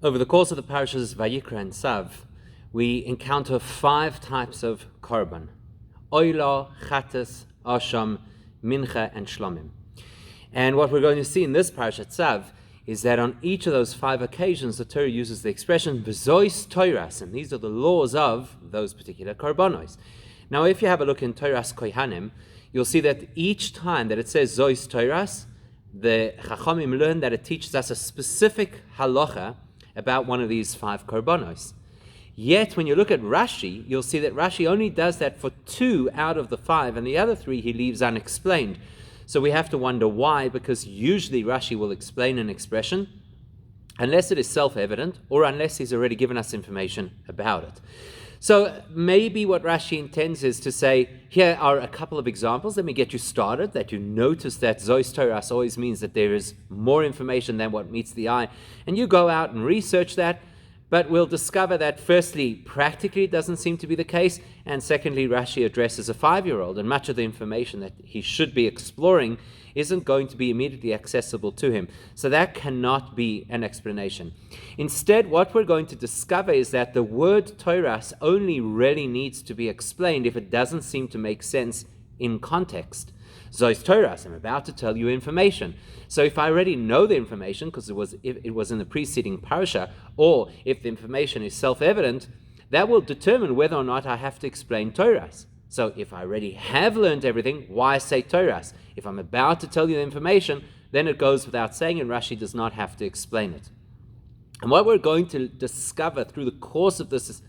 Over the course of the parashas Vayikra and Tzav, we encounter 5 types of korban: oila, chatas, asham, mincha, and shlomim. And what we're going to see in this parashat Tzav is that on each of those 5 occasions, the Torah uses the expression v'zois toiras, and these are the laws of those particular korbanos. Now, if you have a look in Toras Kohanim, you'll see that each time that it says zois toiras, the Chachamim learn that it teaches us a specific halacha about one of these 5 korbanos. Yet, when you look at Rashi, you'll see that Rashi only does that for 2 out of the 5, and the other 3 he leaves unexplained. So we have to wonder why, because usually Rashi will explain an expression unless it is self-evident or unless he's already given us information about it. So maybe what Rashi intends is to say, here are a couple of examples. Let me get you started, that you notice that Zois Toras always means that there is more information than what meets the eye. And you go out and research that, but we'll discover that firstly, practically it doesn't seem to be the case, and secondly, Rashi addresses a 5-year-old, and much of the information that he should be exploring isn't going to be immediately accessible to him. So that cannot be an explanation. Instead, what we're going to discover is that the word Toras only really needs to be explained if it doesn't seem to make sense in context. Zois Toras, I'm about to tell you information. So if I already know the information, because it was in the preceding parasha, or if the information is self-evident, that will determine whether or not I have to explain Toras. So if I already have learned everything, why say Toras? If I'm about to tell you the information, then it goes without saying, and Rashi does not have to explain it. And what we're going to discover through the course of this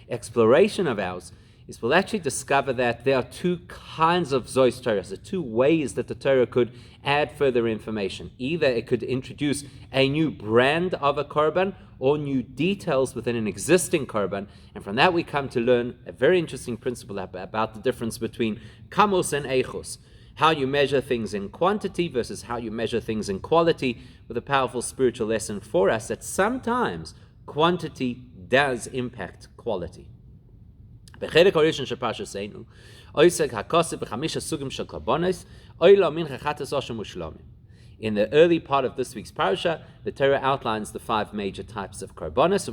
exploration of ours is we'll actually discover that there are 2 kinds of Zois Toras, the 2 ways that the Torah could add further information. Either it could introduce a new brand of a korban or new details within an existing korban, and from that we come to learn a very interesting principle about the difference between kamos and eichos, how you measure things in quantity versus how you measure things in quality, with a powerful spiritual lesson for us that sometimes quantity does impact quality. In the early part of this week's parasha, the Torah outlines the 5 major types of korbanos.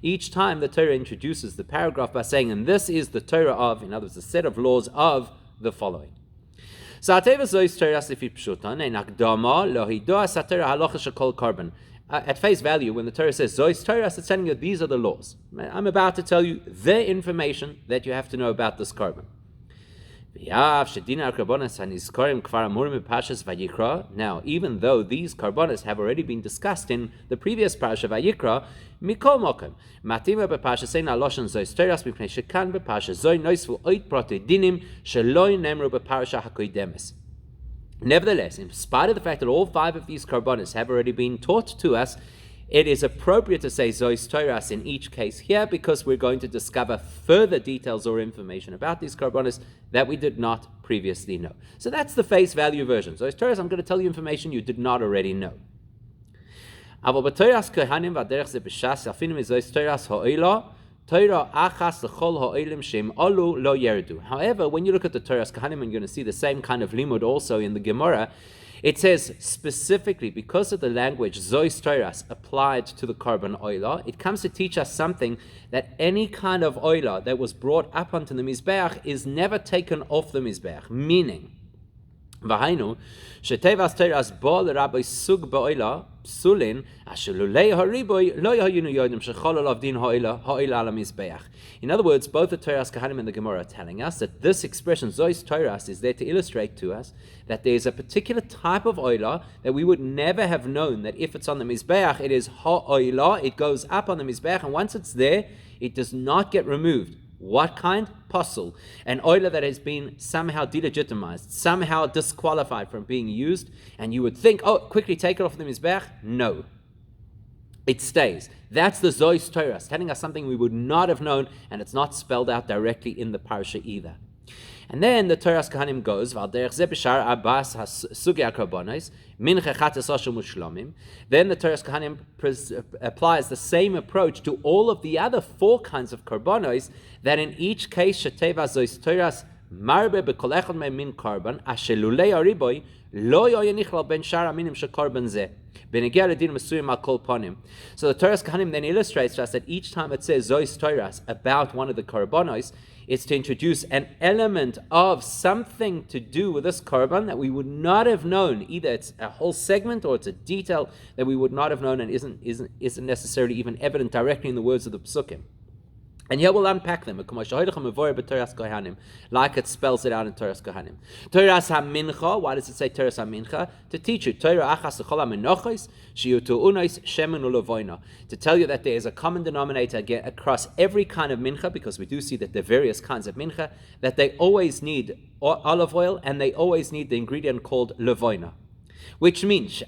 Each time the Torah introduces the paragraph by saying, and this is the Torah of, in other words, a set of laws of the following. At face value, when the Torah says Zois Toras, it's telling you these are the laws. I'm about to tell you the information that you have to know about this korban. Now, even though these korbanos have already been discussed in the previous parasha Vayikra, mikol mokem matima bepasha seina loshen Zois Toras mipnei shekan bepasha zoi noisvu oit prote dinim sheloi nemru bepasha hakoidemes. Nevertheless, in spite of the fact that all 5 of these korbanos have already been taught to us, it is appropriate to say Zois Toras in each case here, because we're going to discover further details or information about these korbanos that we did not previously know. So that's the face value version. Zois Toras, I'm going to tell you information you did not already know. However, when you look at the Torah's Kohanim, and you're going to see the same kind of limud also in the Gemara, it says specifically, because of the language Zois Toras applied to the korban oila, it comes to teach us something, that any kind of oila that was brought up onto the Mizbeach is never taken off the Mizbeach, meaning, V'hainu, shetevas Toras bo l'Rabbi sug ba'oila psulin asher lulei hariboy lo yahayinu yodim shechol olav din ha'oila ala mizbeach. In other words, both the Torah's Kohanim and the Gemara are telling us that this expression Zois Toras is there to illustrate to us that there is a particular type of oila that we would never have known that if it's on the mizbeach, it is ha'oila, it goes up on the mizbeach, and once it's there, it does not get removed. What kind? Pasul. An oila that has been somehow delegitimized, somehow disqualified from being used, and you would think, oh, quickly take it off the mizbeach. No. It stays. That's the Zois Toras, telling us something we would not have known, and it's not spelled out directly in the parasha either. And then the Torah's Kohanim goes, then the Torah's Kohanim applies the same approach to all of the other 4 kinds of korbanos, that in each case, sheteva Zois Toras marbe bekolechon me min korban, asher lulei ariboy Lo yoya nichlal ben shar aminim shekorban zeh. B'negea l'din mesuyim al kol panim. So the Torah's Kohanim then illustrates to us that each time it says Zois Torahs about one of the korbanos, it's to introduce an element of something to do with this korban that we would not have known. Either it's a whole segment or it's a detail that we would not have known and isn't necessarily even evident directly in the words of the psukim. And here we'll unpack them, like it spells it out in Torah's Kohanim. Torah's HaMincha, why does it say Torah's HaMincha? To teach you, Torah achas l'chol ha'menochos, sheyutu unos shemen u'levoina. To tell you that there is a common denominator across every kind of mincha, because we do see that there are various kinds of mincha, that they always need olive oil and they always need the ingredient called levoina. Which means, the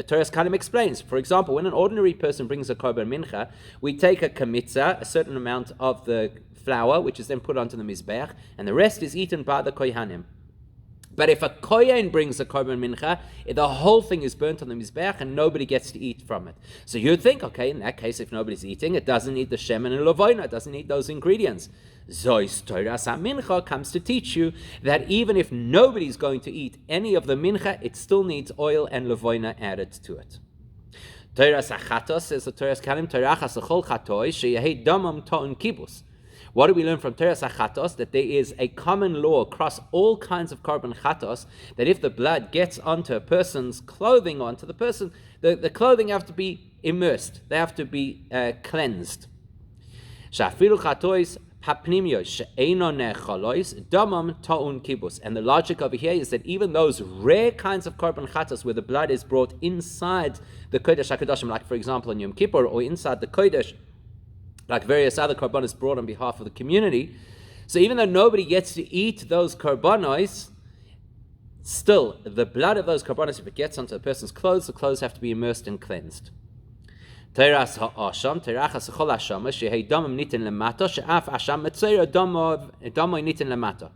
Torah's Kohanim explains, for example, when an ordinary person brings a korban mincha, we take a kamitza, a certain amount of the flour, which is then put onto the mizbeach, and the rest is eaten by the kohanim. But if a kohen brings a korban mincha, the whole thing is burnt on the mizbeach and nobody gets to eat from it. So you'd think, okay, in that case, if nobody's eating, it doesn't need the shemen and levoina, it doesn't need those ingredients. Zois Torah's mincha comes to teach you that even if nobody's going to eat any of the mincha, it still needs oil and levoina added to it. Torah's achatos says the Torah's kalim Torahas l'chol chatois sheyehei damam ta'un kibus. What do we learn from Torah's chatos? That there is a common law across all kinds of korban chatos, that if the blood gets onto a person's clothing, onto the person, the clothing have to be immersed. They have to be cleansed. Shafilu chatois hapnimiyos she'eino nechalois damam ta'un kibus. And the logic over here is that even those rare kinds of korban chatos where the blood is brought inside the kodesh hakodashim, like for example in Yom Kippur, or inside the kodesh, like various other korbanos brought on behalf of the community. So even though nobody gets to eat those korbanos, still, the blood of those korbanos, if it gets onto a person's clothes, the clothes have to be immersed and cleansed. Teras ha'asham, terachas ha'chol ha'shama, shehei damam nitin lemata, she'af asham metzera damoy nitin lemata.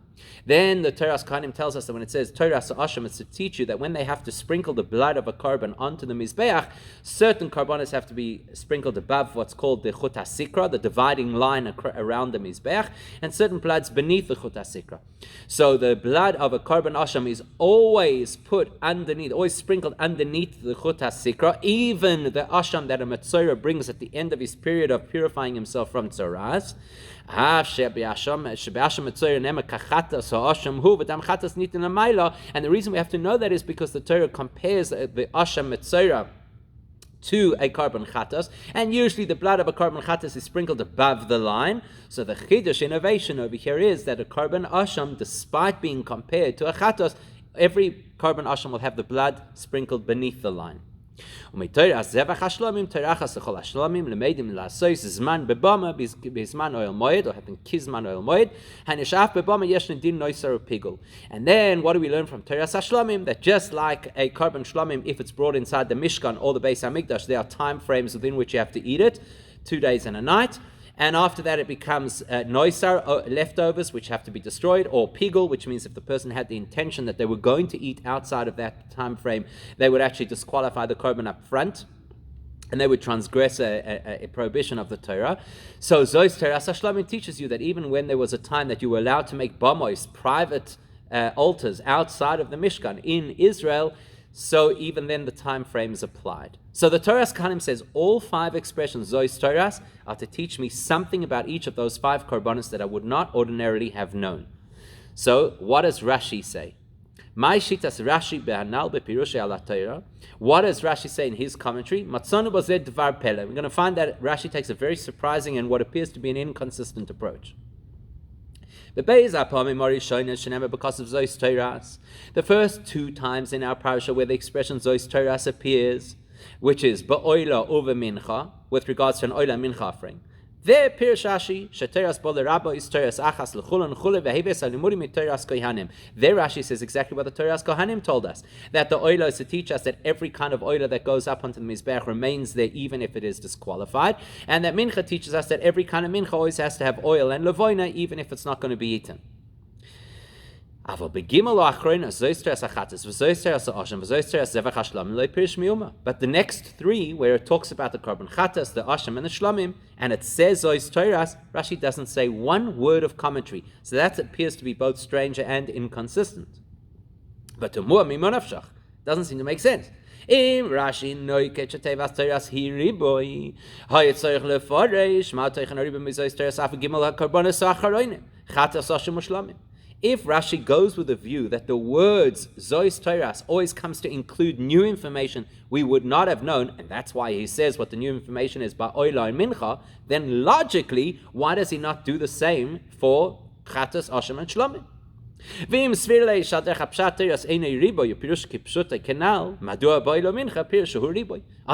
Then the Torah's Kohanim tells us that when it says Teras ha'asham, it's to teach you that when they have to sprinkle the blood of a korban onto the mizbeach, certain korbanos have to be sprinkled above what's called the chut hasikra, the dividing line around the mizbeach, and certain bloods beneath the chut hasikra. So the blood of a korban asham is always put underneath, always sprinkled underneath the chut hasikra, even the asham that a metzora brings at the end of his period of purifying himself from tzoras. And the reason we have to know that is because the Torah compares the asham metzora to a korban chatos, and usually the blood of a korban chatos is sprinkled above the line. So the chidush innovation over here is that a korban asham, despite being compared to a chatos, every korban asham will have the blood sprinkled beneath the line. And what do we learn from Torah's Hashlamim? That just like a korban shlamim, if it's brought inside the Mishkan or the Beis Hamikdash, there are time frames within which you have to eat it, 2 days and a night. And after that it becomes noisar, leftovers, which have to be destroyed, or pigul, which means if the person had the intention that they were going to eat outside of that time frame, they would actually disqualify the korban up front, and they would transgress a prohibition of the Torah. So Zois Teras HaShlamim teaches you that even when there was a time that you were allowed to make bamos, private altars outside of the Mishkan in Israel, so even then the time frame is applied. So the Torah's Kohanim says all 5 expressions, Zois Torahs, are to teach me something about each of those 5 korbanos that I would not ordinarily have known. So what does Rashi say? What does Rashi say in his commentary? We're going to find that Rashi takes a very surprising and what appears to be an inconsistent approach. Because of Zois Torahs, the first 2 times in our parasha where the expression Zois Torahs appears, which is ba'oila over mincha, with regards to an oila mincha offering. There, Pirush Rashi, sheteras bo l'rabba is teras achas l'chulon chule v'heves alimurim teras kohanim. There, Rashi says exactly what the Teras Kohanim told us, that the oila is to teach us that every kind of oila that goes up onto the mizbeach remains there even if it is disqualified, and that mincha teaches us that every kind of mincha always has to have oil and levoina even if it's not going to be eaten. But the next three, where it talks about the korban chatas, the asham, and the shlamim, and it says zois toiras, Rashi doesn't say one word of commentary. So that appears to be both strange and inconsistent. But doesn't seem to make sense. Im Rashi noiket shetevas toiras hi riboy, hayetzorich lefaresh ma toichan riboy mizois toiras af gimel hakarbonos acharonim chatas asham u'shlamim. If Rashi goes with the view that the words Zois Toiras always comes to include new information we would not have known, and that's why he says what the new information is by Oila and Mincha, then logically, why does he not do the same for Chatas, Asham, and Shlomim? On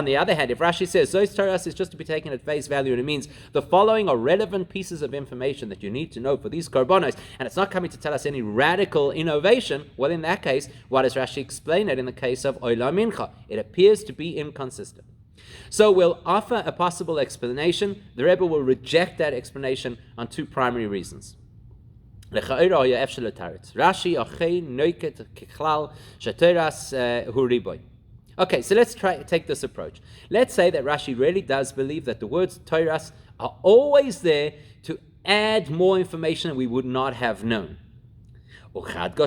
the other hand, if Rashi says Zois Toras is just to be taken at face value, and it means the following are relevant pieces of information that you need to know for these korbanos, and it's not coming to tell us any radical innovation, well, in that case, why does Rashi explain it in the case of Oila Mincha? It appears to be inconsistent. So we'll offer a possible explanation. The Rebbe will reject that explanation on two primary reasons. Rashi Okay, so let's take this approach. Let's say that Rashi really does believe that the words Toiras are always there to add more information that we would not have known. In fact,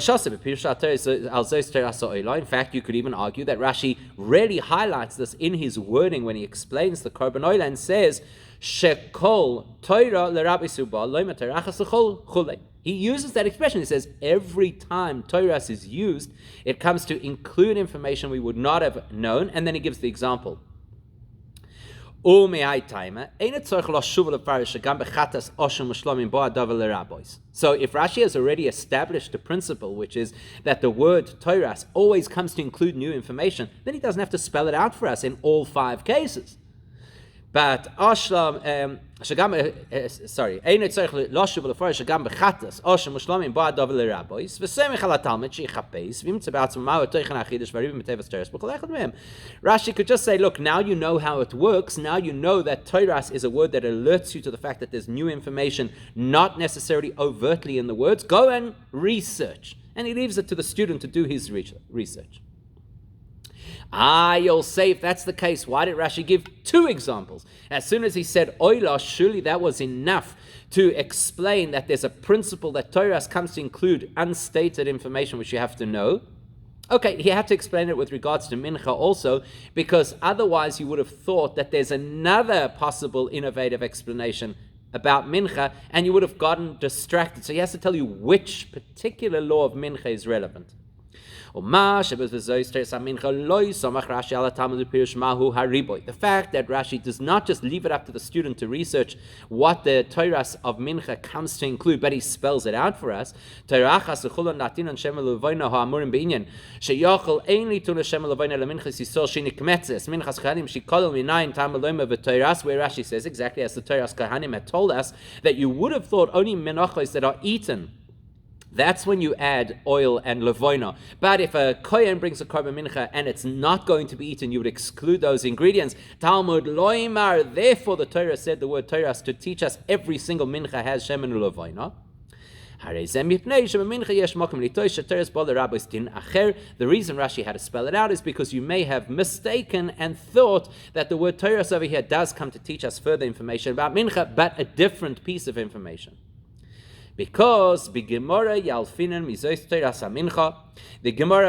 you could even argue that Rashi really highlights this in his wording when he explains the Korban Oila and says, Shekol Torah l'Rabbi Suba lo'ima terachas l'chol chulei. He uses that expression. He says every time Toiras is used, it comes to include information we would not have known, and then he gives the example. So if Rashi has already established the principle, which is that the word Toiras always comes to include new information, then he doesn't have to spell it out for us in all 5 cases. But Ashlam, Ein tzarich loshuv lefarsh shagam bechatas Ashlam u'shlamim ba'adav le'rabbis v'semich ala talmid sheyichapes v'imtze b'atzma ma'u toichan achidush v'aribim mitevas teres b'chol echad mehem. Rashi could just say, look, now you know how it works. Now you know that Toiras is a word that alerts you to the fact that there's new information, not necessarily overtly in the words. Go and research. And he leaves it to the student to do his research. You'll say, if that's the case, why did Rashi give 2 examples? As soon as he said Oila, surely that was enough to explain that there's a principle that Toiras comes to include unstated information which you have to know. Okay, he had to explain it with regards to Mincha also, because otherwise you would have thought that there's another possible innovative explanation about Mincha, and you would have gotten distracted. So he has to tell you which particular law of Mincha is relevant. The fact that Rashi does not just leave it up to the student to research what the Toiras of Mincha comes to include, but he spells it out for us. Where Rashi says exactly as the Toiras Kohanim had told us, that you would have thought only menachos that are eaten, that's when you add oil and levoina. But if a kohen brings a korban mincha and it's not going to be eaten, you would exclude those ingredients. Talmud loimar. Therefore, the Torah said the word Torah to teach us every single mincha has shemen ulevoina. The reason Rashi had to spell it out is because you may have mistaken and thought that the word Torah over here does come to teach us further information about mincha, but a different piece of information. Because the Gemara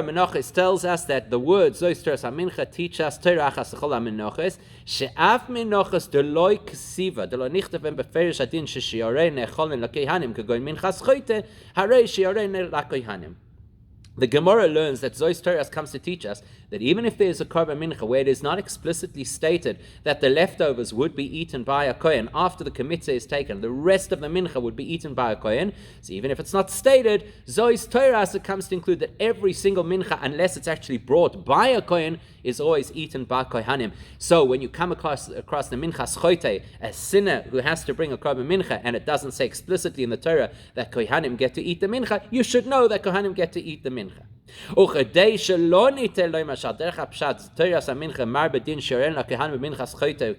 Menachos tells us that the word Zois Toras HaMincha teach us Torah Chasachol HaMenachos she'af Menachos deloi k'siva deloi nichtavem beferish adin she'shiorei ne'echol min l'kohanim k'goyin minchas choite harei shiorei ne'lakohanim. The Gemara learns that Zois Toras comes to teach us that even if there is a korban mincha where it is not explicitly stated that the leftovers would be eaten by a kohen after the kmitza is taken, the rest of the mincha would be eaten by a kohen. So even if it's not stated, Zois Toras comes to include that every single mincha, unless it's actually brought by a kohen, is always eaten by kohanim. So when you come across the minchas choite, a sinner who has to bring a korban mincha, and it doesn't say explicitly in the Torah that kohanim get to eat the mincha, you should know that kohanim get to eat the mincha. וכדי שלא ניתן לו למשל דרך הפשט תורת המנחה מר בדין שרן לכהן במנחס חוטא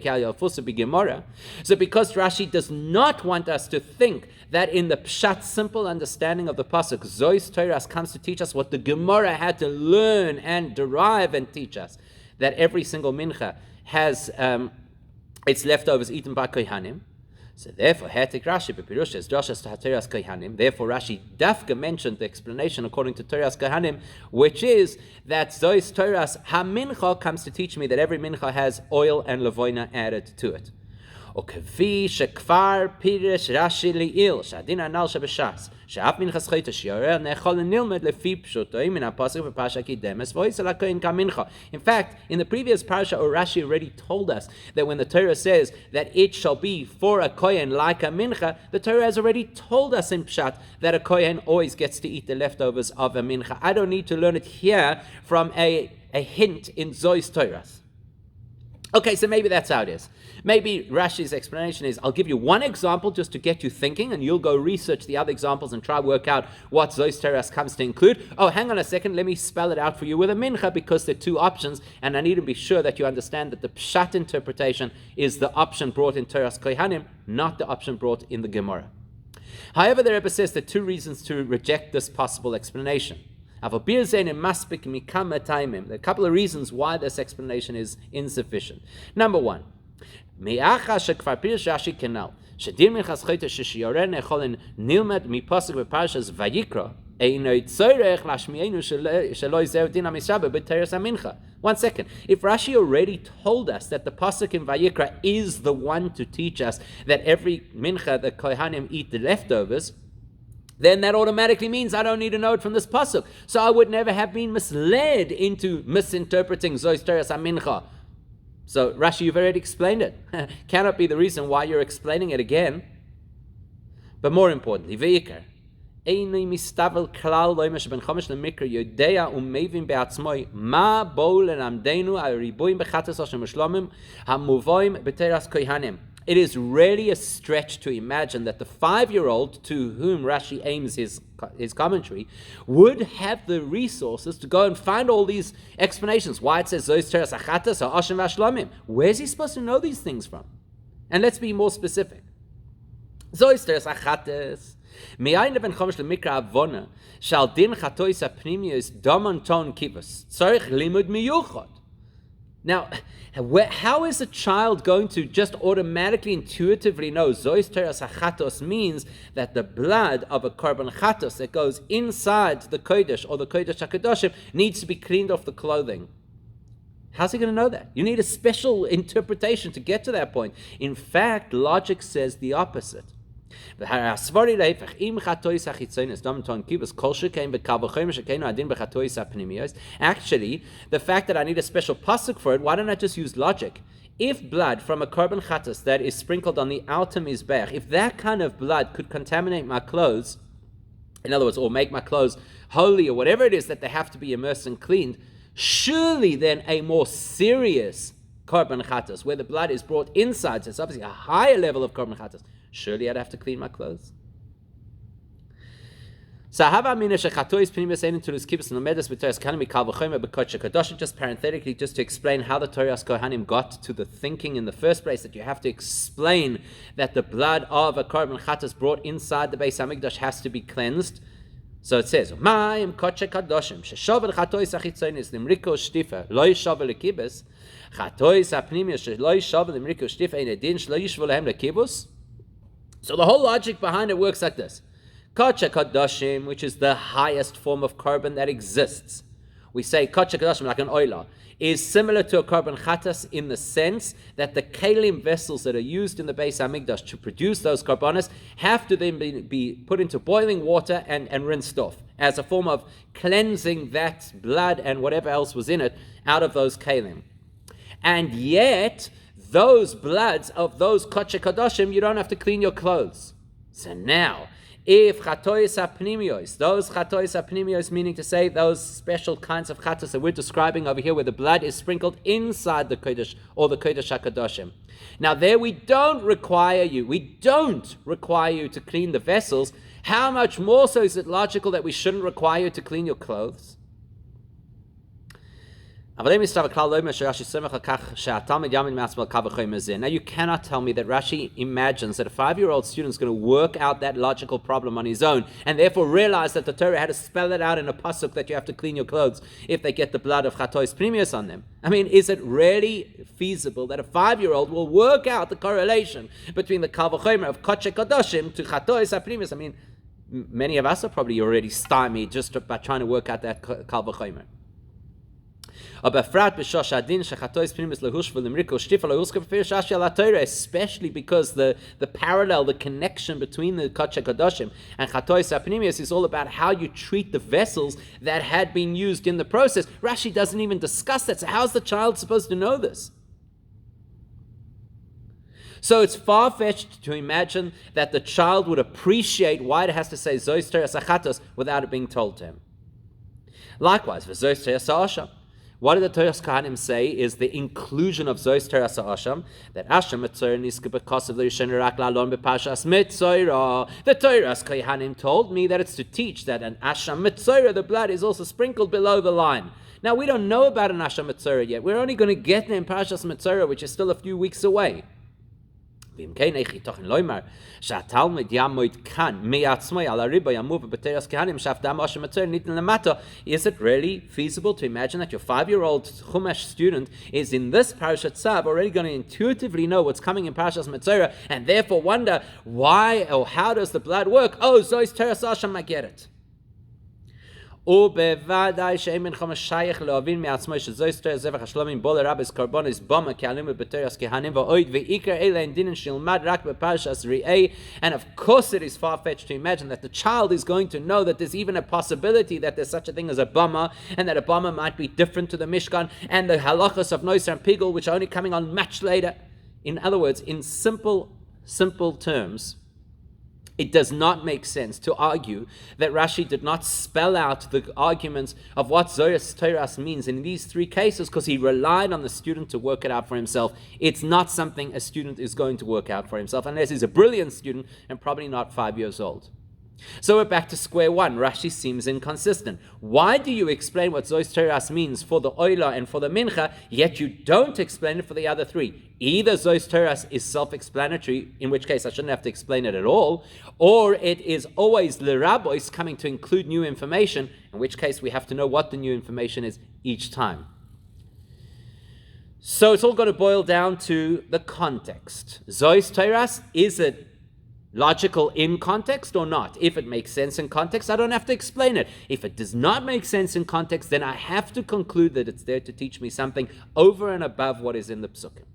כהלפוסה בגמרא, so because Rashi does not want us to think that in the pshat simple understanding of the pasuk Zois Torah comes to teach us what the Gemara had to learn and derive and teach us, that every single mincha has its leftovers eaten by kohanim. So therefore, Hetik Rashi bepirush Drashas Toras Kohanim. Therefore, Rashi dafka mentioned the explanation according to Toras Kohanim, which is that Zois Toras HaMincha comes to teach me that every mincha has oil and levoina added to it. וכפי שכבר פירש רש"י לעיל, שהדין הנ"ל שבש"ס, שאף מנחס חוטא שיעורר נאכל לנלמד לפי פשוטו מן הפסוק בפרשה כי דמס ואויס על הכהן כמנחה. In fact, in the previous parasha, Rashi already told us that when the Torah says that it shall be for a kohen like a mincha, the Torah has already told us in pshat that a kohen always gets to eat the leftovers of a mincha. I don't need to learn it here from a hint in Zois Torah. Okay, so maybe that's how it is. Maybe Rashi's explanation is, I'll give you one example just to get you thinking, and you'll go research the other examples and try work out what Zois Teras comes to include. Oh, hang on a second, let me spell it out for you with a mincha, because there are two options, and I need to be sure that you understand that the pshat interpretation is the option brought in Teras Kohanim, not the option brought in the Gemara. However, the Rebbe says there are two reasons to reject this possible explanation. There are a couple of reasons why this explanation is insufficient. Number one, שדין מנחס חוטא ששיעורר נאכל נלמד מפסוק בפרשת ויקרא אינו צורך להשמיענו שלא יזהו דין המשרה בתרס המנחה. One second. If Rashi already told us that the pasuk in Vayikra is the one to teach us that every mincha the kohanim eat the leftovers, then that automatically means I don't need to know it from this pasuk. So I would never have been misled into misinterpreting Zois Teras HaMincha. So Rashi, you've already explained it. Cannot be the reason why you're explaining it again. But more importantly, Vayikra. Eini mistavel klal loimesh ben chomesh lemikra yodea umevim beatzmoi ma bo lenamdenu aribuim bechatas oshem shlomim hamuvoim beteras kohanim. It is really a stretch to imagine that the 5-year-old to whom Rashi aims his commentary would have the resources to go and find all these explanations. Why it says Zois Teras Achatas or Oshem Vashlomim. Where's he supposed to know these things from? And let's be more specific. Zois Teras Achatas. Me'ayin ben chomesh lemikra avona shal din chatois apnimius domon ton kivus tzorich limud miyuchot. Now, how is a child going to just automatically, intuitively know Zois Teras HaChatos means that the blood of a korban chatos that goes inside the Kodesh or the Kodesh HaKadoshim needs to be cleaned off the clothing? How's he going to know that? You need a special interpretation to get to that point. In fact, logic says the opposite. Actually, the fact that I need a special pasuk for it, why don't I just use logic? If blood from a korban chatas that is sprinkled on the outer mizbech, if that kind of blood could contaminate my clothes, in other words, or make my clothes holy or whatever it is that they have to be immersed and cleaned, surely then a more serious korban chatas, where the blood is brought inside, so it's obviously a higher level of korban chatas, surely I'd have to clean my clothes. So just parenthetically, just to explain how the Toras Kohanim got to the thinking in the first place, that you have to explain that the blood of a korban chatas brought inside the Beis Hamikdash has to be cleansed. So it says, "Ma'im koche kadoshim sheshovel chatois achitzonis limriko shtifa lo yishovel lekibus chatois apnimius shelo yishovel limriko shtifa ein edin shelo yishvol lehem lekibus." So the whole logic behind it works like this: koche kadoshim, which is the highest form of korban that exists. We say koche kadoshim like an oila is similar to a korban chatas in the sense that the kalim vessels that are used in the Beis Hamikdash to produce those korbanos have to then be put into boiling water and rinsed off as a form of cleansing that blood and whatever else was in it out of those kalim. And yet, those bloods of those koche kadoshim, you don't have to clean your clothes. So now, if chatois apnimios, those chatois apnimios, meaning to say those special kinds of chatos that we're describing over here, where the blood is sprinkled inside the kodesh or the kodesh hakadoshim. Now there we don't require you to clean the vessels. how much more so is it logical that we shouldn't require you to clean your clothes? Now you cannot tell me that Rashi imagines that a 5-year-old student is going to work out that logical problem on his own and therefore realize that the Torah had to spell it out in a pasuk that you have to clean your clothes if they get the blood of chatois primius on them. I mean, is it really feasible that a 5-year-old will work out the correlation between the kal v'chomer of kodesh kadoshim to chatois primius? I mean, many of us are probably already stymied just by trying to work out that kal v'chomer. Especially because the parallel, the connection between the Kodesh Kadoshim and Chatois HaPnimius is all about how you treat the vessels that had been used in the process. Rashi doesn't even discuss that, so how's the child supposed to know this? So it's far-fetched to imagine that the child would appreciate why it has to say Zois Teras Achatos without it being told to him. Likewise, Zois Teras Ha'asham. What did the Toras Kahanim say is the inclusion of Zois Teras Ha'asham, that Asham Mitzorah Niska B'Kosav L'Yishen Rak La'alon B'Pashas Mitzorah. The Toras Kahanim told me that it's to teach that an Asham Mitzorah, the blood, is also sprinkled below the line. Now we don't know about an Asham Mitzorah yet. We're only going to get there in Pashas Mitzorah, which is still a few weeks away. Is it really feasible to imagine that your 5-year-old Chumash student is in this Parashat Tzav already going to intuitively know what's coming in Parashat Mitzorah and therefore wonder why or how does the blood work? Oh, Zois Teras Ha'asham, I get it. ובוודאי שאין בינכם שייך להבין מעצמו שזוהי תורה זבח השלומים בו לרבס קורבנוס במה כעלימו בתורת כהנים ואויד ועיקר אלה אין דינן שילמד רק בפרשת ראי. And of course it is far-fetched to imagine that the child is going to know that there's even a possibility that there's such a thing as a bama, and that a bama might be different to the Mishkan, and the halachas of Noiser and Pigul, which are only coming on much later. In other words, in simple terms, it does not make sense to argue that Rashi did not spell out the arguments of what Zois Teras means in these 3 cases because he relied on the student to work it out for himself. It's not something a student is going to work out for himself unless he's a brilliant student and probably not 5 years old. So we're back to square one. Rashi seems inconsistent. Why do you explain what Zois Teras means for the Oila and for the Mincha, yet you don't explain it for the other 3? Either Zois Teras is self-explanatory, in which case I shouldn't have to explain it at all, or it is always l'rabois coming to include new information, in which case we have to know what the new information is each time. So it's all going to boil down to the context. Zois Teras, is it logical in context or not? If it makes sense in context, I don't have to explain it. If it does not make sense in context, then I have to conclude that it's there to teach me something over and above what is in the psukim.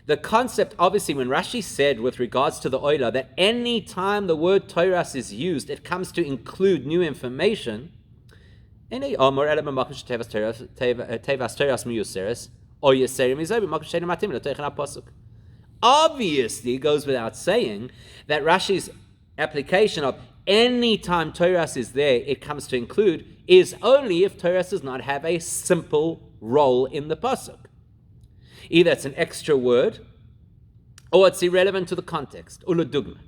The concept, obviously, when Rashi said with regards to the Oila that any time the word Toras is used, it comes to include new information. Obviously, it goes without saying that Rashi's application of any time Toras is there, it comes to include, is only if Toras does not have a simple role in the pasuk. Either it's an extra word, or it's irrelevant to the context. Uludugma.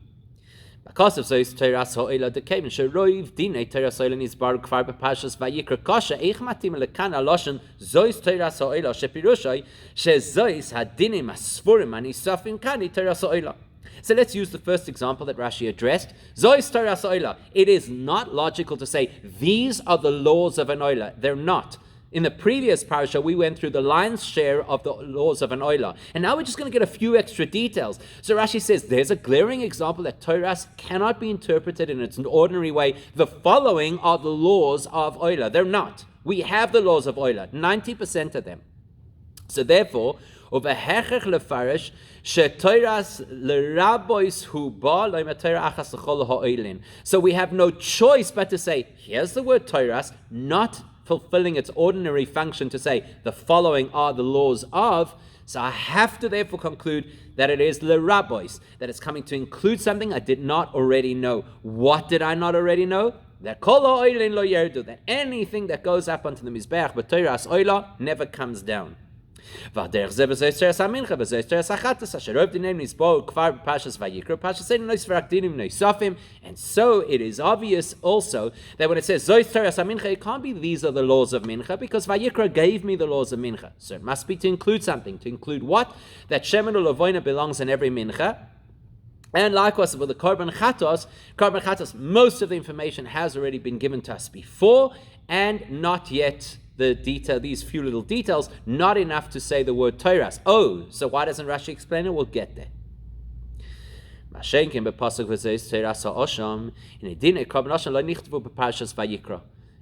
Because of Zois Teras Ha'oila Dekevin, Sheroiv Dinei Teras Ha'oila Nizbaru Kvar B'Parshas Vayikra Kasha, Eich Matim Lekan Aloshen, Zois Teras Ha'oila Shepirushai, Shezois Hadinim Asfurim Anisafim Kani Teras Ha'oila. So let's use the first example that Rashi addressed. Zois Teras Ha'oila. It is not logical to say, these are the laws of an Oila. They're not. In the previous parasha, we went through the lion's share of the laws of an oila. And now we're just going to get a few extra details. So Rashi says, there's a glaring example that Toras cannot be interpreted in its ordinary way. The following are the laws of oila. They're not. We have the laws of oila, 90% of them. So therefore, so we have no choice but to say, here's the word Toras, not fulfilling its ordinary function to say the following are the laws of. So I have to therefore conclude that it is l'rabois, that it's coming to include something I did not already know. What did I not already know? That kol ha'oilin lo yerdu, that anything that goes up onto the mizbeach b'toras oila never comes down. V'aderech zeh b'zois teres hamincha, b'zois teres hachatas, asher rov dinim nisbo kvar b'pashas vayikra, pashas ein nois v'rakdinim noisafim. And so it is obvious also that when it says zois teres hamincha, it can't be these are the laws of mincha, because vayikra gave me the laws of mincha. So it must be to include something. To include what? That shemen u'lavoina belongs in every mincha. And likewise with the Korban Chatos, most of the information has already been given to us before, and not yet the detail, these few little details, not enough to say the word Torah. Oh, so why doesn't Rashi explain it? We'll get there.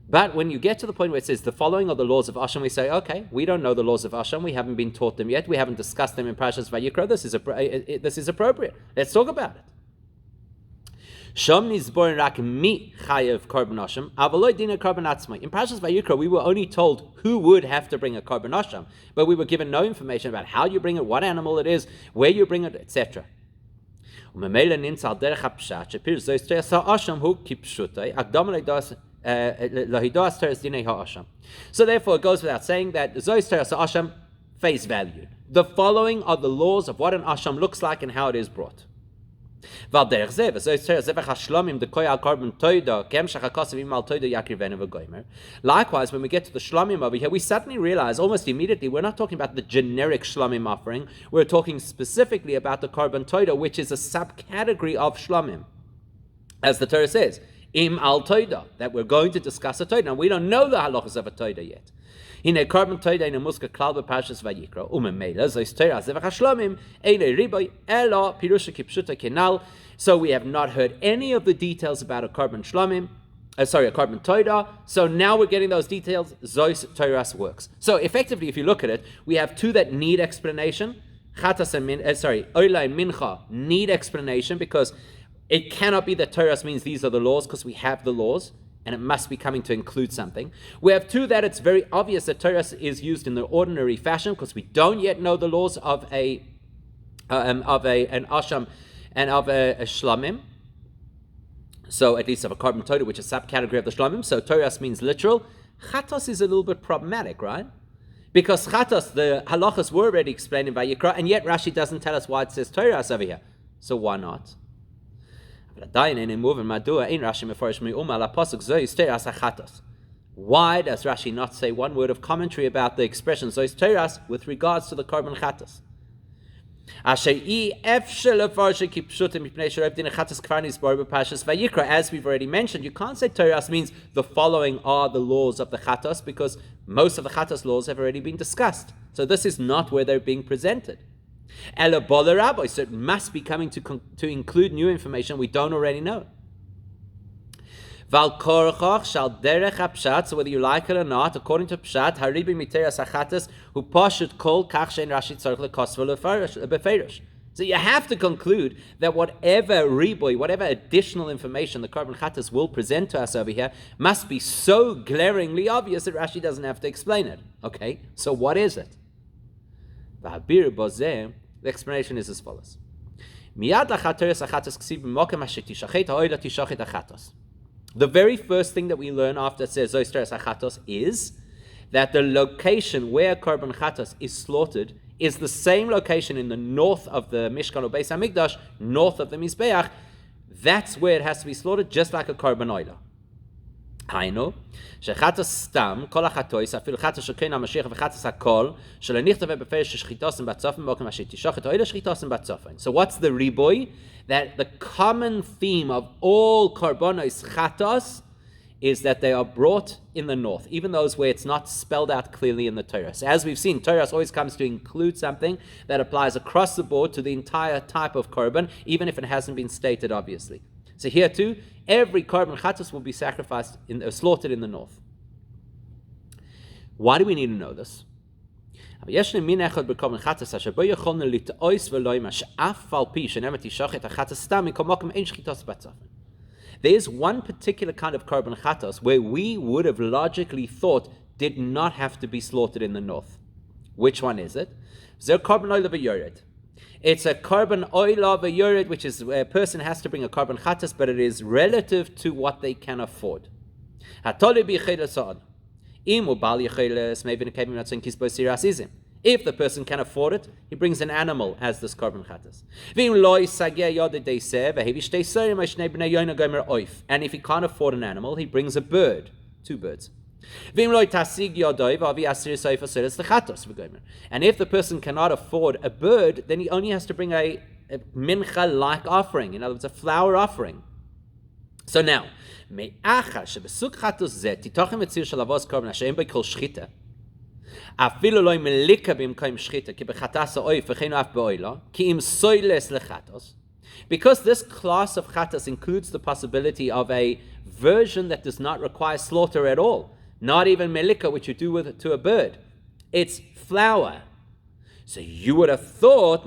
But when you get to the point where it says the following are the laws of Asham, we say, okay, we don't know the laws of Asham, we haven't been taught them yet, we haven't discussed them in Parashas Vayikra, this is appropriate. Let's talk about it. In Parashas Vayikra, we were only told who would have to bring a Korban Asham, but we were given no information about how you bring it, what animal it is, where you bring it, etc. So therefore it goes without saying that Zois Teres Asham face value. The following are the laws of what an Asham looks like and how it is brought. Likewise, when we get to the Shlomim over here, we suddenly realize almost immediately we're not talking about the generic Shlomim offering, we're talking specifically about the Korban Toida, which is a subcategory of Shlomim. As the Torah says, Im al Toida, that we're going to discuss a Toida. Now we don't know the halachas of a Toida yet. In a Korban Toida in a Muska Klal b'Parshas Vayikra, Umemela Zois Torah Zevach HaShlomim Eine Riboy Elo Pirusha Kipshuta Kenal. So we have not heard any of the details about a Korban Shlomim, a Korban Toida. So now we're getting those details. Zois Torah works. So effectively, if you look at it, we have two that need explanation. Chatas and Oila and Mincha need explanation because it cannot be that Torah means these are the laws, because we have the laws, and it must be coming to include something. We have two that it's very obvious that Torah is used in the ordinary fashion, because we don't yet know the laws of an asham and of a shlamim. So at least of a Korban Torah, which is a subcategory of the shlamim. So Torah means literal. Chatos is a little bit problematic, right? Because Chatos, the halachas were already explained in Vayikra, and yet Rashi doesn't tell us why it says Torah over here. So why not? Why does Rashi not say one word of commentary about the expression Zois Teras with regards to the Korban Chatas? As we've already mentioned, you can't say Teras means the following are the laws of the Chatas, because most of the Chatas laws have already been discussed. So this is not where they're being presented. So it must be coming to include new information we don't already know. So whether you like it or not, according to Pshat, haribi miteras hachatas hu pashut kol kach shein Rashi tzarich lekosva beferish. So you have to conclude that whatever additional information the Korban Chatas will present to us over here must be so glaringly obvious that Rashi doesn't have to explain it. Okay, so what is it? The explanation is as follows. The very first thing that we learn after it says Zois Teres HaChatos is that the location where Korban Chatos is slaughtered is the same location in the north of the Mishkan or Beis HaMikdash, north of the Mizbeach. That's where it has to be slaughtered, just like a Korban Oila. היינו, שחטס סתם, כל החטויס, אפילו חטס שכן המשיח וחטס הכל, שלא נכתב בפרש ששחיתוסם בצופן, באופן אשר תשוח את האלה שחיתוסם בצופן. So what's the riboy? That the common theme of all korbanos chatos is that they are brought in the north, even those where it's not spelled out clearly in the Torah. So as we've seen, Torah always comes to include something that applies across the board to the entire type of korban, even if it hasn't been stated obviously. So here too, every korban chatos will be sacrificed, slaughtered in the north. Why do we need to know this? There's one particular kind of korban chatos where we would have logically thought did not have to be slaughtered in the north. Which one is it? It's a korban oila v'yored, which is where a person has to bring a korban chatas, but it is relative to what they can afford. If the person can afford it, he brings an animal as this korban chatas. And if he can't afford an animal, he brings a bird, 2 birds. And if the person cannot afford a bird, then he only has to bring a mincha-like offering, in other words, a flour offering. So now, because this class of chatas includes the possibility of a version that does not require slaughter at all, not even melika, which you do to a bird. It's flour. So you would have thought,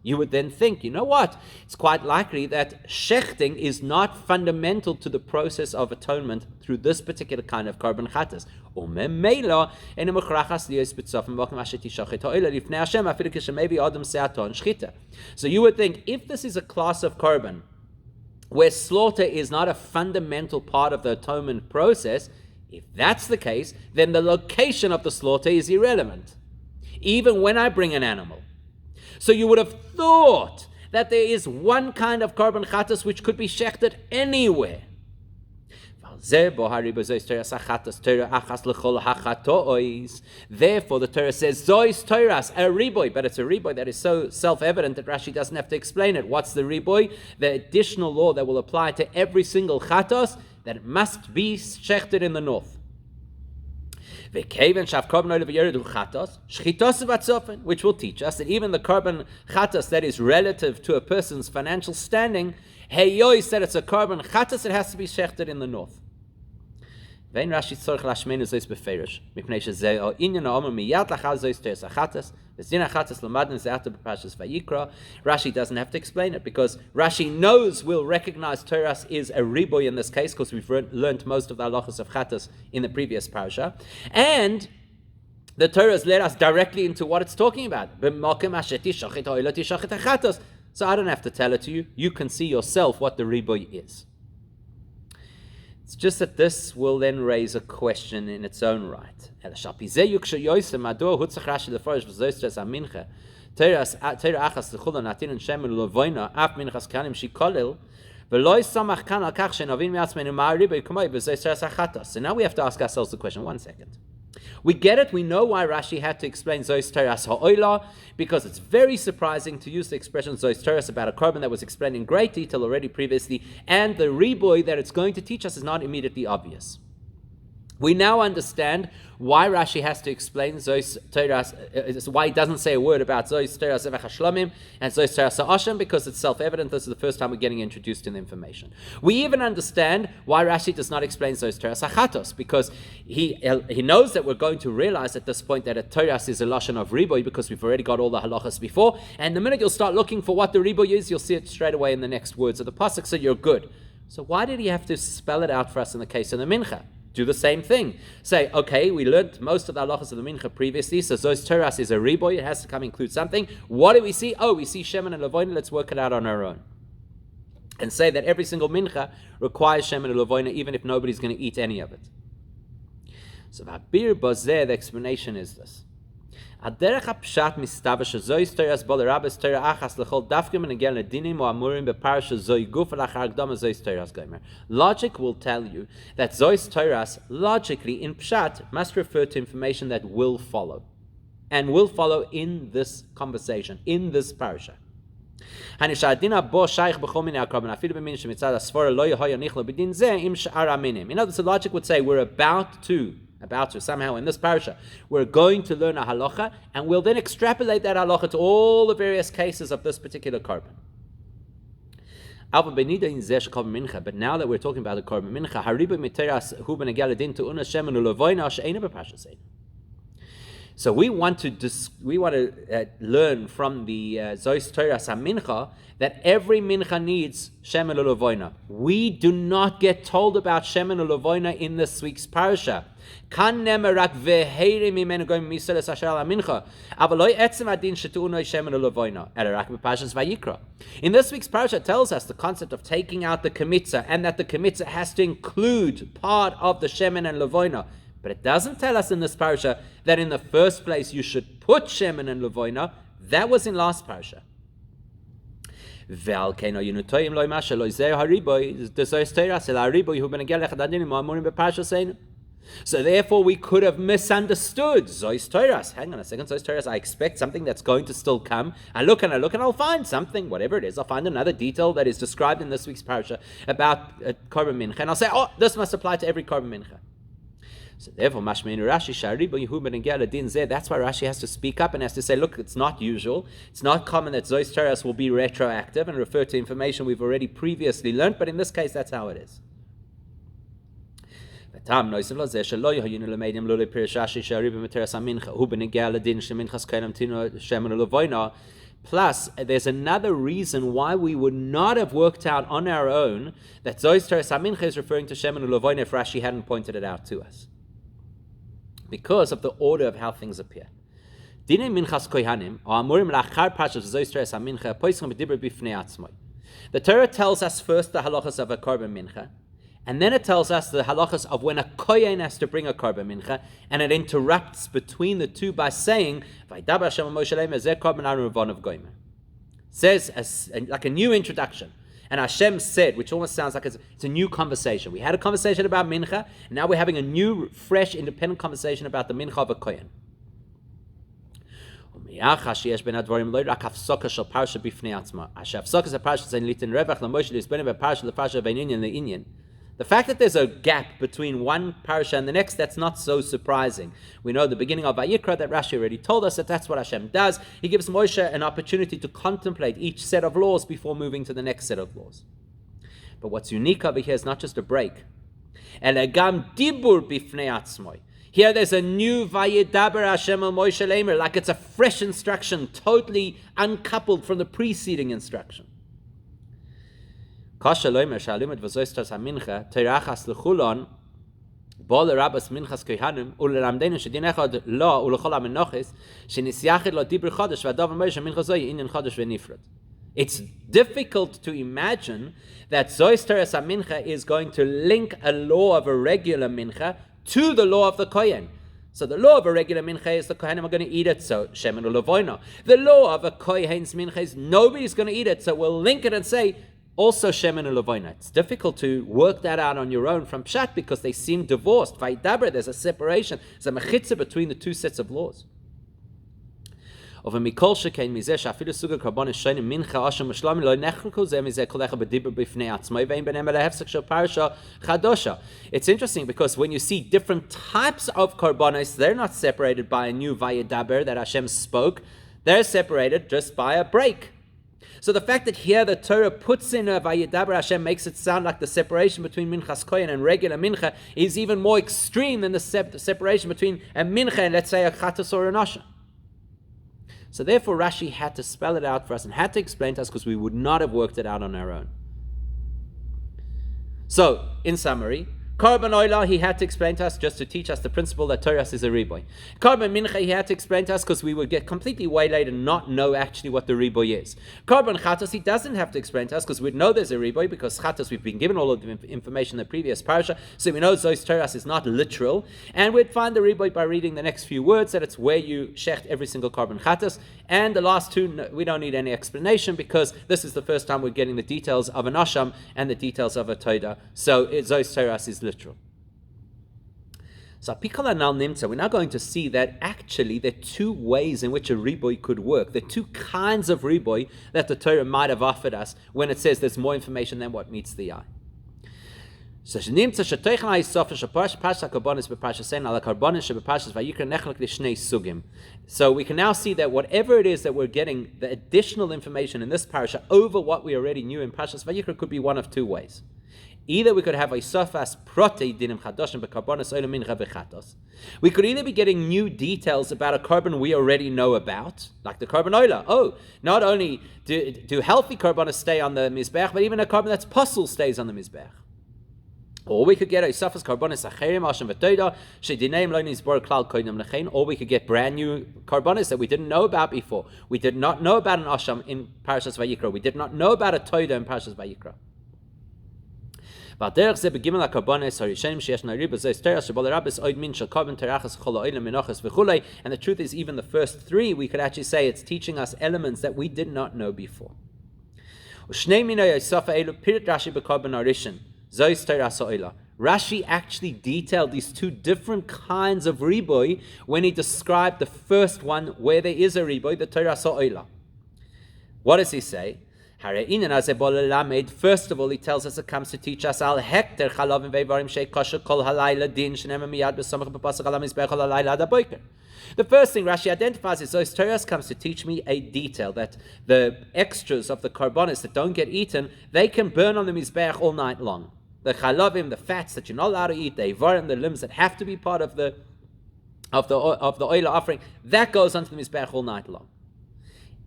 you would then think, you know what? It's quite likely that shechting is not fundamental to the process of atonement through this particular kind of korban chatas. So you would think, if this is a class of korban where slaughter is not a fundamental part of the atonement process, if that's the case, then the location of the slaughter is irrelevant, even when I bring an animal. So you would have thought that there is one kind of korban chatas which could be shechted anywhere. Therefore, the Torah says, Zois Toras, a riboy, but it's a riboy that is so self-evident that Rashi doesn't have to explain it. What's the riboy? The additional law that will apply to every single chatos, that it must be shechted in the north. Which will teach us that even the korban chatas that is relative to a person's financial standing, Heyoy said it's a korban chatas, it has to be shechted in the north. Rashi doesn't have to explain it, because Rashi knows we'll recognize Toras is a riboy in this case, because we've learned most of the halachas of chatas in the previous parasha, and the Torah has led us directly into what it's talking about. So I don't have to tell it to you. You can see yourself what the riboy is. It's just that this will then raise a question in its own right. So now we have to ask ourselves the question, 1 second. We get it, we know why Rashi had to explain Zois Teras Ha'oila, because it's very surprising to use the expression Zois Teras about a korban that was explained in great detail already previously, and the riboy that it's going to teach us is not immediately obvious. We now understand why Rashi has to explain Zois Teras, why he doesn't say a word about Zois Teras Evach and Zois Teras Ha'asham, because it's self-evident. This is the first time we're getting introduced in the information. We even understand why Rashi does not explain Zois Teras Hachatos, because he knows that we're going to realize at this point that a Teras is a lashon of riboy, because we've already got all the halachas before, and the minute you'll start looking for what the riboy is, you'll see it straight away in the next words of the pasuk, so you're good. So why did he have to spell it out for us in the case of the mincha? Do the same thing. Say, okay, we learned most of the halachas of the mincha previously, so Zois Teras is a riboy, it has to come include something. What do we see? Oh, we see shemen and levoina, let's work it out on our own. And say that every single mincha requires shemen and levoina, even if nobody's going to eat any of it. So the explanation is this. Aderech hapshat mistava shezois Teras bol rabes Torah achas lechol dafkim negel ledinim or amurim beparasha zoi guf lachar gdama Zois Teras gomer. Logic will tell you that Zois Teras, logically in pshat, must refer to information that will follow, and will follow in this conversation, in this parasha. In other words, the logic would say we're about to somehow in this parasha, we're going to learn a halacha, and we'll then extrapolate that halacha to all the various cases of this particular korban. But now that we're talking about the korban mincha, so we want to learn from the Zois Teras HaMincha that every mincha needs shemen u'levoina. We do not get told about shemen u'levoina in this week's parasha. In this week's parasha it tells us the concept of taking out the kmitza, and that the kmitza has to include part of the shemen and levoina. But it doesn't tell us in this parasha that in the first place you should put shemen and levoina. That was in last parasha. So therefore we could have misunderstood Zois Toras. Hang on a second, Zois Toras, I expect something that's going to still come. I look and I'll find something, whatever it is. I'll find another detail that is described in this week's parasha about Korban Mincha. And I'll say, oh, this must apply to every Korban Mincha. So therefore, Mashmeinu Rashi, Shariba Yehuben and Galadin Zeh, that's why Rashi has to speak up and has to say, look, it's not usual. It's not common that Zois Toras will be retroactive and refer to information we've already previously learned, but in this case, that's how it is. Plus, there's another reason why we would not have worked out on our own that Zois Teres HaMincha is referring to Shemen Ulevoina if Rashi hadn't pointed it out to us. Because of the order of how things appear. The Torah tells us first the halachas of a korban mincha, and then it tells us the halachas of when a kohen has to bring a korban mincha, and it interrupts between the two by saying, says like a new introduction. And Hashem said, which almost sounds like it's a new conversation. We had a conversation about mincha, and now we're having a new, fresh, independent conversation about the mincha of a kohen. The fact that there's a gap between one parasha and the next, that's not so surprising. We know at the beginning of Vayikra that Rashi already told us that that's what Hashem does. He gives Moshe an opportunity to contemplate each set of laws before moving to the next set of laws. But what's unique over here is not just a break. Here there's a new Vayidaber Hashem el Moshe Leimer, like it's a fresh instruction, totally uncoupled from the preceding instruction. Kasha Leimer Shalumet Vazoistas HaMincha Teirachas Lechulon Bol Rabbas Minchas Kohanim Uleramdenu Shedin Echad Lo Ulechol HaMenochis Shenisyachid Lo Dibur Chodesh Vadav Moshe Mincha Zoy Inyan Chodesh V'Nifrat. It's difficult to imagine that Zois Teres HaMincha is going to link a law of a regular mincha to the law of the Kohen. So the law of a regular mincha is the Kohanim are going to eat it, so Shemen Ulevoino. The law of a Kohen's mincha is nobody's going to eat it, so we'll link it and say, also Shemen Ulevoino. It's difficult to work that out on your own from Pshat because they seem divorced. Vaydaber, there's a separation, there's a mechitza between the two sets of laws. Of a mikol shekein mizeh shafilu suga karbonis shaynim mincha asham mishlam lo nechruku zeh mizeh kolecha b'dibur b'fnei atzmai vein benem elehefsek shel parasha chadosha. It's interesting because when you see different types of karbonis, they're not separated by a new vayedaber that Hashem spoke. They're separated just by a break. So the fact that here the Torah puts in a vayedaber Hashem makes it sound like the separation between minchas kohen and regular mincha is even more extreme than the separation between a mincha and, let's say, a chatas or an asha. So therefore Rashi had to spell it out for us and had to explain to us because we would not have worked it out on our own. So, in summary, Korban Oila, he had to explain to us just to teach us the principle that Torah is a riboy. Korban Mincha, he had to explain to us because we would get completely waylaid and not know actually what the riboy is. Korban Chatos, he doesn't have to explain to us because we'd know there's a riboy because Chatos, we've been given all of the information in the previous parasha, so we know Zois Torah is not literal, and we'd find the riboy by reading the next few words that it's where you shecht every single Korban Chatos, and the last two, we don't need any explanation because this is the first time we're getting the details of an Asham and the details of a Toida, so Zois Torah is literal. So Pikala Nal Nimtza, we're now going to see that actually there are two ways in which a riboy could work. There are two kinds of riboy that the Torah might have offered us when it says there's more information than what meets the eye. So we can now see that whatever it is that we're getting, the additional information in this parasha over what we already knew in Parashas Vayikra could be one of two ways. Either we could have a sofas prote dinim chadoshim bekarbonos oila mincha bechatos. We could either be getting new details about a carbon we already know about, like the carbon oila. Oh, not only do healthy carbonos stay on the mizbech, but even a carbon that's puzzle stays on the mizbech. Or we could get a sofas carbonos acherim asham v'toida shedineim lo nizbor klal koidem lechein. Or we could get brand new carbonos that we didn't know about before. We did not know about an asham in Parashas Vayikra. We did not know about a toida in Parashas Vayikra. And the truth is, even the first three, we could actually say it's teaching us elements that we did not know before. Rashi actually detailed these two different kinds of riboy when he described the first one, where there is a riboy, the Torah Sa'oila. What does he say? First of all, he tells us it comes to teach us al hekter chalavim ve'varim sheikasha kol halayla din shenem miyad b'samach b'pasach al hamizbech al halayla ad haboker. The first thing Rashi identifies is those Torahs comes to teach me a detail that the extras of the karbonis that don't get eaten, they can burn on the mizbech all night long. The chalavim, the fats that you're not allowed to eat, the ivarim, the limbs that have to be part of the oila offering, that goes onto the mizbech all night long.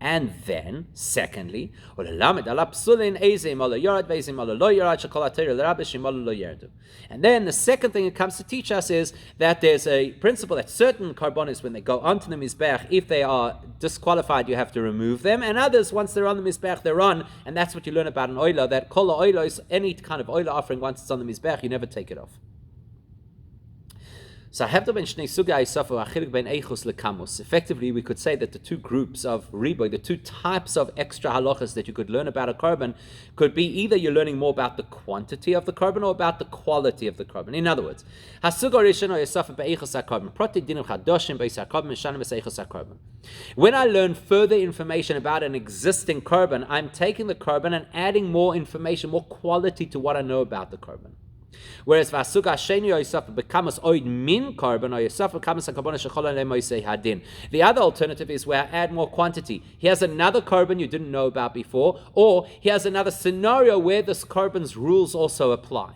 And then, secondly, and then the second thing it comes to teach us is that there's a principle that certain karbonis, when they go onto the mizbech, if they are disqualified, you have to remove them, and others, once they're on the mizbech, they're on, and that's what you learn about an oila, that kol oila is any kind of oila offering, once it's on the mizbech, you never take it off. So effectively, we could say that the two groups of riboy, the two types of extra halachas that you could learn about a carbon, could be either you're learning more about the quantity of the carbon or about the quality of the carbon. In other words, when I learn further information about an existing carbon, I'm taking the carbon and adding more information, more quality to what I know about the carbon. Whereas vasuga sheni yosafa becomes oid min carbon or yosafa becomes a carbon shecholon lemoisei hadin. The other alternative is where I add more quantity. He has another carbon you didn't know about before, or he has another scenario where this carbon's rules also apply.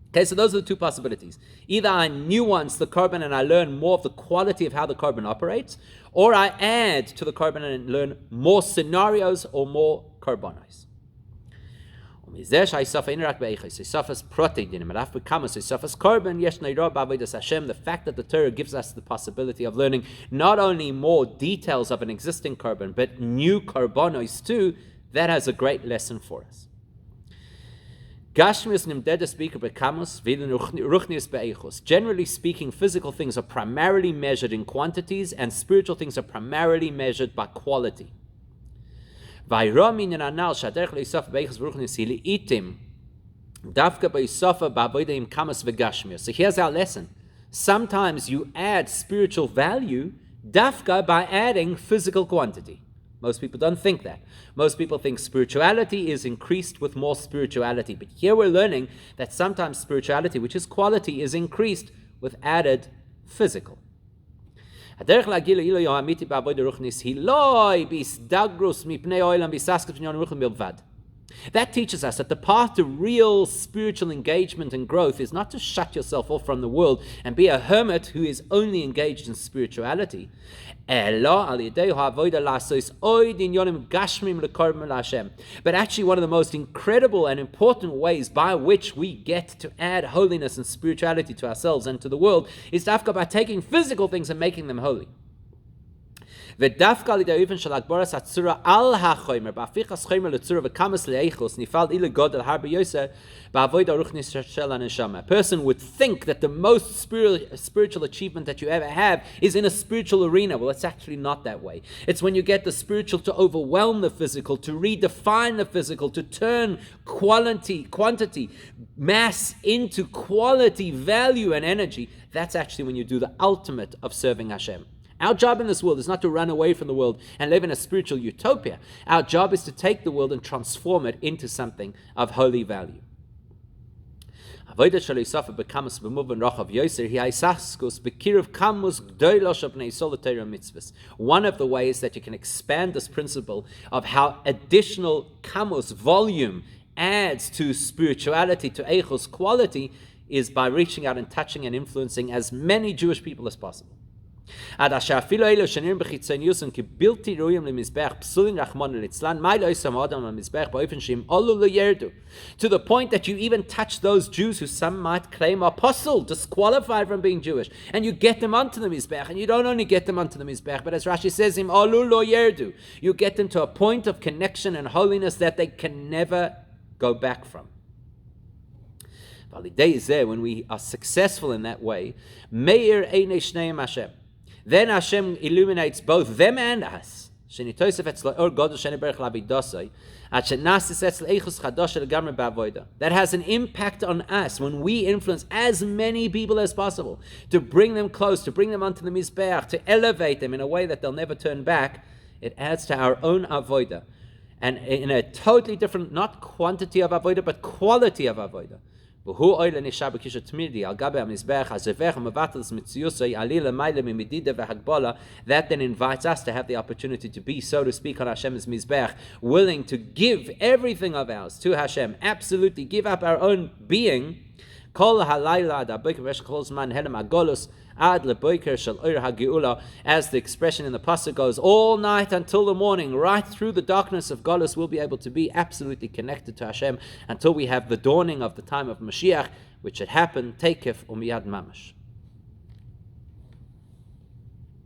Okay, so those are the two possibilities. Either I nuance the carbon and I learn more of the quality of how the carbon operates, or I add to the carbon and learn more scenarios or more carbonis. The fact that the Torah gives us the possibility of learning not only more details of an existing carbon, but new carbonos too, that has a great lesson for us. Generally speaking, physical things are primarily measured in quantities, and spiritual things are primarily measured by quality. So here's our lesson. Sometimes you add spiritual value dafka by adding physical quantity. Most people don't think that. Most people think spirituality is increased with more spirituality. But here we're learning that sometimes spirituality, which is quality, is increased with added physical. That teaches us that the path to real spiritual engagement and growth is not to shut yourself off from the world and be a hermit who is only engaged in spirituality. But actually one of the most incredible and important ways by which we get to add holiness and spirituality to ourselves and to the world is by taking physical things and making them holy. And that's one of the a person would think that the most spiritual achievement that you ever have is in a spiritual arena. Well, it's actually not that way. It's when you get the spiritual to overwhelm the physical, to redefine the physical, to turn quantity, mass into quality, value, and energy. That's actually when you do the ultimate of serving Hashem. Our job in this world is not to run away from the world and live in a spiritual utopia. Our job is to take the world and transform it into something of holy value. One of the ways that you can expand this principle of how additional kamus, volume, adds to spirituality, to eichos, quality, is by reaching out and touching and influencing as many Jewish people as possible. To the point that you even touch those Jews who some might claim are apostle, disqualified from being Jewish, and you get them onto the Mizbech, and you don't only get them onto the Mizbech, but as Rashi says, you get them to a point of connection and holiness that they can never go back from. When we are successful in that way, Meir Einei Shneim Hashem. Then Hashem illuminates both them and us. That has an impact on us when we influence as many people as possible to bring them close, to bring them onto the Mizbeach, to elevate them in a way that they'll never turn back. It adds to our own avodah. And in a totally different, not quantity of avodah, but quality of avodah. That then invites us to have the opportunity to be, so to speak, on Hashem's Mizbeach, willing to give everything of ours to Hashem, absolutely give up our own being. As the expression in the pasuk goes, all night until the morning, right through the darkness of Golus, we'll be able to be absolutely connected to Hashem until we have the dawning of the time of Mashiach, which should happen, Teikef Umiyad Mamash.